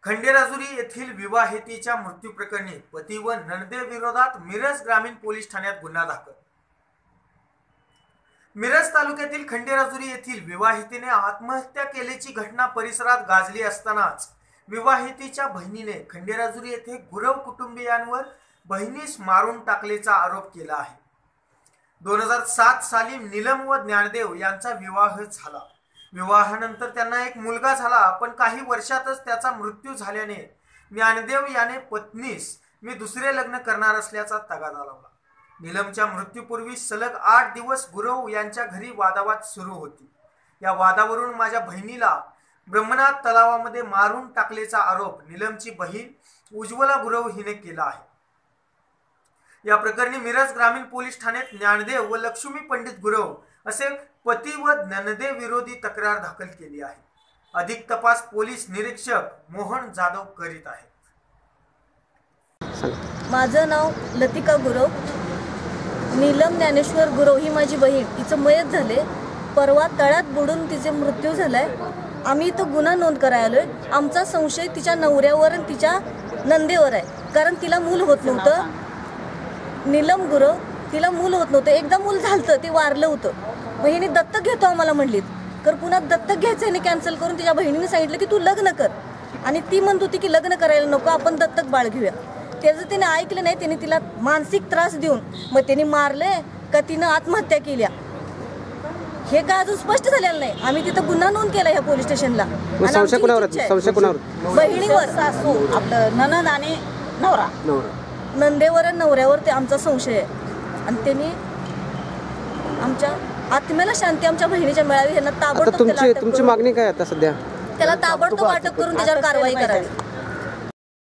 खंडेराजुरी येथील विवाहितेच्या मृत्यू प्रकरणी पती व नणंदेविरोधात मिरज ग्रामीण पोलीस ठाण्यात गुन्हा दाखल। मिरज तालुक्यातील खंडेराजुरी येथील विवाहितेने आत्महत्या केल्याची घटना परिसरात गाजली असतानाच विवाहितेच्या बहिणीने खंडेराजुरी येथे गुरव कुटुंबियांवर बहिणीस मारून टाकल्याचा आरोप केला आहे। 2007 साली नीलम व ज्ञानदेव यांचा विवाह झाला। विवाहानंतर त्यांना एक मुलगा झाला, पण काही वर्षातच त्याचा मृत्यू झाल्याने ज्ञानदेव याने पत्नीस मी दुसरे लग्न करणार असल्याचा तगादा लावला। नीलमच्या मृत्यूपूर्वी सलग 8 दिवस गुरव यांच्या घरी वादावाद सुरू होती। या वादावरून माझ्या बहिणीला ब्रह्मनाथ तलावामध्ये मारून टाकल्याचा आरोप नीलमची बहीण उज्ज्वला गुरव हिने केला आहे। या प्रकरणी मिरज ग्रामीण पोलीस ठाण्यात ज्ञानदेव व लक्ष्मी पंडित गुरव असे पती व नणंदे विरोधी तक्रार दाखल केली आहे। अधिक तपास पोलीस निरीक्षक मोहन जाधव करीत आहेत। माझं नाव लतिका गुरव। नीलम ज्ञानेश्वर गुरव ही माझी बहीण, तिचं मयत झाले। परवा तळ्यात बुडून तिचे मृत्यू झालाय। आम्ही इथं गुन्हा नोंद करायला आलोय। आमचा संशय तिच्या नवऱ्यावर आणि तिच्या नंदेवर आहे, कारण तिला मूल होत नव्हतं। नीलम गुरव तिला मूल होत नव्हतं, एकदा मूल झालतं, ते वारलं होतं। बहिणी दत्तक घेतो आम्हाला म्हणलीत, तर पुन्हा दत्तक घ्यायचं आणि कॅन्सल करून तिच्या बहिणीने सांगितलं की तू लग्न कर, आणि ती म्हणत होती की लग्न करायला नको, आपण दत्तक बाळ घेऊया। त्याचं तिने ऐकलं नाही, त्याने तिला मानसिक त्रास देऊन मग त्यांनी मारले का तिनं आत्महत्या केल्या, हे काय अजून स्पष्ट झालेलं नाही। आम्ही तिथं गुन्हा नोंद केला ह्या पोलीस स्टेशनला। बहिणीवर, सासू, आपलं नणंद आणि नवरा, नंदेवर आणि नवऱ्यावर ते आमचा संशय आहे। आणि त्यांनी आमच्या आत्म्याला शांती आमच्या बहिणीच्या मिळावी, ह्यांना ताबडतोब तुमची मागणी काय आता सध्या? त्याला ताबडतोब अटक करून त्याच्यावर कारवाई करावी।